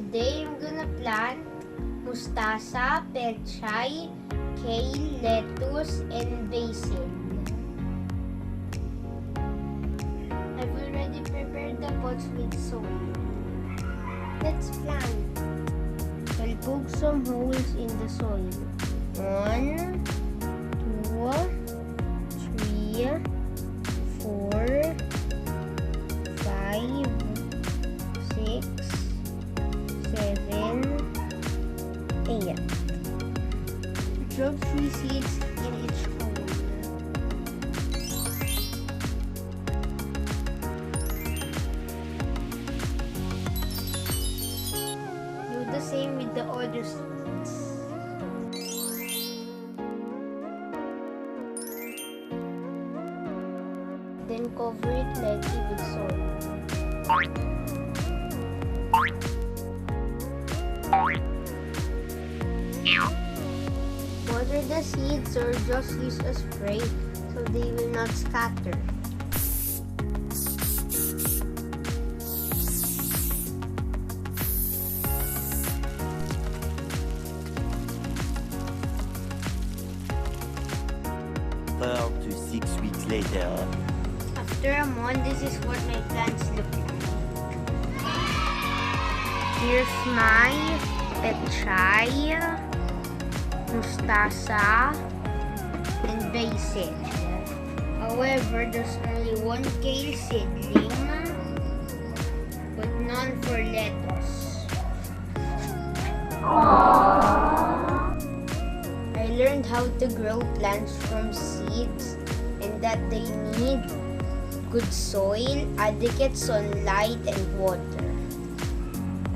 Today I'm gonna plant mustasa, pechay, kale, lettuce, and basil. I've already prepared the pots with soil. Let's plant. I'll poke some holes in the soil. 1, 2, 3, 4, 5, 6, 7, 8. Drop 3 seeds in each hole. Do the same with the other seeds. Then cover it lightly with soil. Water the seeds or just use a spray so they will not scatter. To 6 weeks later. After a month, this is what my plants look like. Here's my pechay, mustasa, and basil. However, there's only one kale seedling, but none for lettuce. I learned how to grow plants from seeds and that they need good soil, adequate sunlight, and water.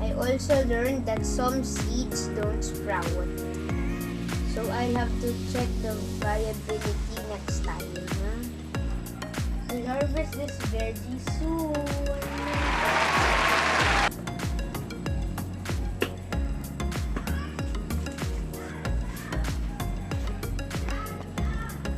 I also learned that some seeds don't sprout, so I'll have to check the viability next time. I'll harvest this veggie soon.